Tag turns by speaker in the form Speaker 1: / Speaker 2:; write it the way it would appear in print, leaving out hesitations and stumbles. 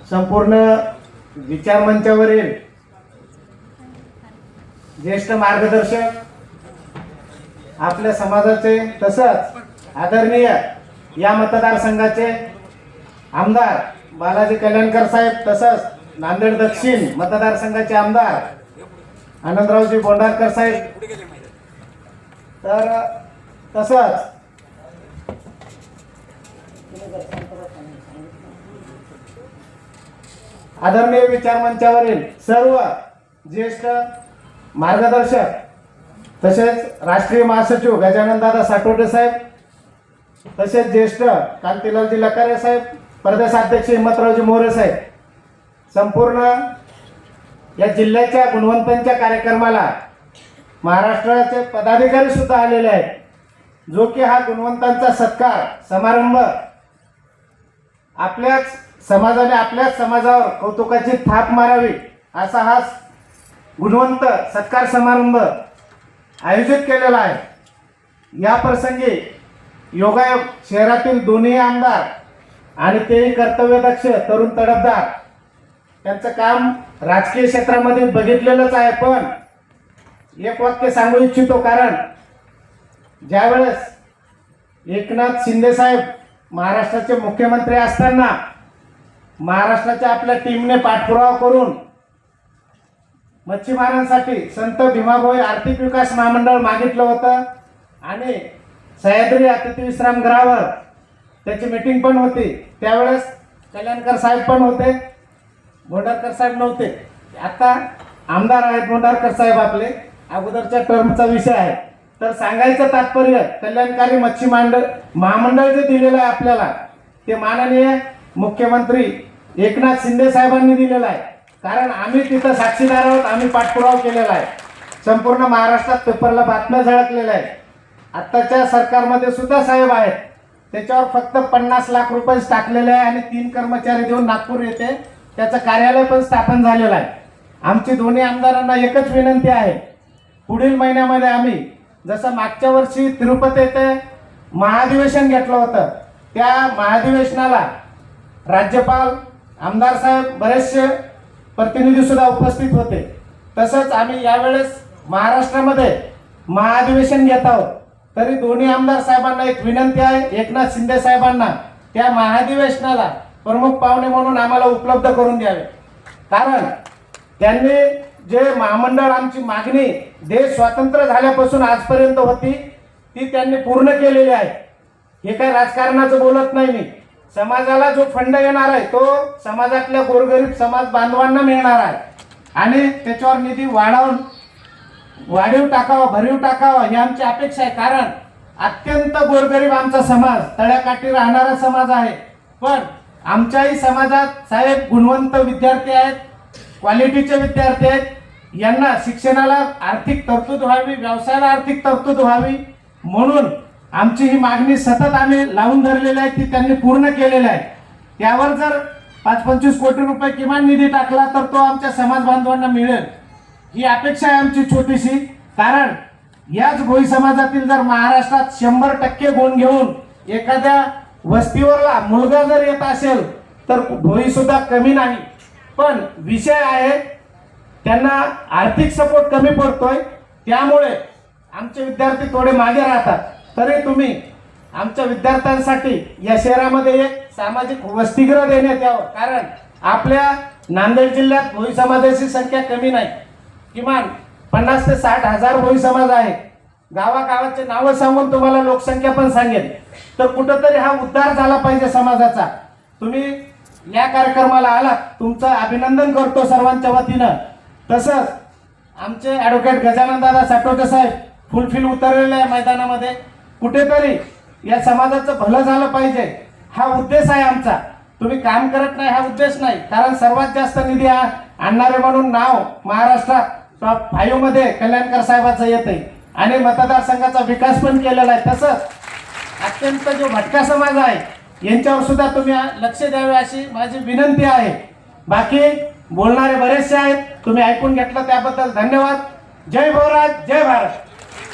Speaker 1: संपूर्ण विचारमंचावरील ज्येष्ठ मार्गदर्शक, आपल्या समाजाचे तसंच आदरणीय या मतदारसंघाचे आमदार बालाजी कल्याणकर साहेब, तसंच नांदेड दक्षिण मतदारसंघाचे आमदार आनंदरावजी बोंडारकर साहेब, तर तसंच आदरणीय विचारमंचावरील सर्व ज्येष्ठ मार्गदर्शक, तसेच राष्ट्रीय महासचिव गजानन दादा साटोटे साहेब, तसेच ज्येष्ठ कांतीलालजी लकारे साहेब, प्रदेशाध्यक्ष हिम्मतरावजी मोरे साहेब, संपूर्ण या जिल्ह्याच्या गुणवंतांच्या कार्यक्रमाला महाराष्ट्राचे पदाधिकारी सुद्धा आलेले आहेत, जो की हा गुणवंतांचा सत्कार समारंभ आपल्याच समाजाने आपल्याच समाजावर कौतुकाची थाप मारावी असा हा गुणवंत सत्कार समारंभ आयोजित केलेला आहे। या प्रसंगी योगायोग शहरातील दोन्ही आमदार आणि तेही कर्तव्यदक्ष तरुण तडफदार, त्यांचं काम राजकीय क्षेत्रामध्ये बघितलेलंच आहे, पण एक वाक्य सांगू इच्छितो, कारण ज्यावेळेस एकनाथ शिंदे साहेब महाराष्ट्राचे मुख्यमंत्री असताना महाराष्ट्राच्या आपल्या टीमने पाठपुरावा करून मच्छीमारांसाठी संत भीमाभाई आर्थिक विकास महामंडळ मागितलं होतं आणि सह्याद्री अतिथीविश्रामगृहावर त्याची मीटिंग पण होती। त्यावेळेस कल्याणकर साहेब पण होते, बोंडारकर साहेब नव्हते। आता आमदार आहेत बोंडारकर साहेब, आपले अगोदरच्या टर्मचा विषय आहे। तर सांगायचं तात्पर्य, कल्याणकारी मच्छी महामंडळ जे दिलेलं आहे आपल्याला, ते माननीय मुख्यमंत्री एकनाथ शिंदे साहेबांनी दिलेलं आहे, कारण आम्ही तिथं साक्षीदार आहोत, आम्ही पाठपुरावा केलेला आहे। संपूर्ण महाराष्ट्रात पेपरला बातम्या झळकलेल्या आहेत। आत्ताच्या सरकारमध्ये सुद्धा साहेब आहेत, त्याच्यावर फक्त 50 लाख रुपये टाकलेले आहे आणि 3 कर्मचारी देऊन नागपूर येथे त्याचं कार्यालय पण स्थापन झालेलं आहे। आमची दोन्ही आमदारांना एकच विनंती आहे, पुढील महिन्यामध्ये आम्ही जसं मागच्या वर्षी तिरुपती येथे महाधिवेशन घेतलं होतं, त्या महाधिवेशनाला राज्यपाल, आमदार साहेब, बरेचसे प्रतिनिधी सुद्धा उपस्थित होते। तसंच आम्ही यावेळेस महाराष्ट्रामध्ये महाधिवेशन घेत आहोत, तरी दोन्ही आमदार साहेबांना एक विनंती आहे, एकनाथ शिंदे साहेबांना त्या महाधिवेशनाला प्रमुख पाहुणे म्हणून आम्हाला उपलब्ध करून द्यावे, कारण त्यांनी जे महामंडळ आमची मागणी देश स्वतंत्र झाल्यापासून आजपर्यंत होती ती त्यांनी पूर्ण केलेली आहे। हे काही राजकारणाचं बोलत नाही मी, समाजाला जो फंड येणार आहे तो समाजातल्या गोरगरीब समाज बांधवांना मिळणार आहे आणि त्याच्यावर निधी वाढीव टाकावा, भरीव टाकावा ही आमची अपेक्षा आहे, कारण अत्यंत गोरगरीब आमचा समाज, तळ्याकाठी राहणारा समाज आहे। पण आमच्याही समाजात साहेब गुणवंत विद्यार्थी आहेत, क्वालिटीचे विद्यार्थी आहेत, यांना शिक्षणाला आर्थिक तरतूद व्हावी, व्यवसायाला आर्थिक तरतूद व्हावी, म्हणून आमची ही मागणी सतत आम्ही लावून धरलेली आहे, ती त्यांनी पूर्ण केलेली आहे। त्यावर जर 5-25 कोटी रुपये किमान निधी टाकला तर तो आमच्या समाज बांधवांना मिळेल ही अपेक्षा आहे आमची छोटीशी, कारण याच भोई समाजातील जर महाराष्ट्रात 100% गुण घेऊन एखाद्या वस्तीवरला मुलगा जर येत असेल तर भोई सुद्धा कमी नाही। पण विषय आहे त्यांना आर्थिक सपोर्ट कमी पडतोय, त्यामुळे आमचे विद्यार्थी थोडे मागे राहतात। तरी तुम्ही आमच्या विद्यार्थ्यांसाठी या शहरामध्ये एक सामाजिक वसतिगृह देण्यात यावं, कारण आपल्या नांदेड जिल्ह्यात भोई समाजाची संख्या कमी नाही, किमान 50 ते 60 हजार भोई समाज आहे। गावागावाचे नावं सांगून तुम्हाला लोकसंख्या पण सांगेल, तर कुठंतरी हा उद्धार झाला पाहिजे समाजाचा। तुम्ही या कार्यक्रमाला आलात, तुमचं अभिनंदन करतो सर्वांच्या वतीनं। तसंच आमचे ॲडव्होकेट गजानन दादा साटोटे साहेब फुलफिल उतरलेले आहे मैदानामध्ये, कुठेतरी या समाजाचं भलं झालं पाहिजे हा उद्देश आहे आमचा। तुम्ही काम करत नाही हा उद्देश नाही, कारण सर्वात जास्त निधी आणणारे म्हणून नाव महाराष्ट्रात टॉप 5 मध्ये कल्याणकर साहेबांचं येते आणि मतदारसंघाचा विकास पण केलेला आहे। तसंच अत्यंत जो भटका समाज आहे यांच्यावर सुद्धा तुम्ही लक्ष द्यावे अशी माझी विनंती आहे। बाकी बोलणारे बरेचसे आहेत, तुम्ही ऐकून घेतलं त्याबद्दल धन्यवाद। जय भोराज, जय भारत।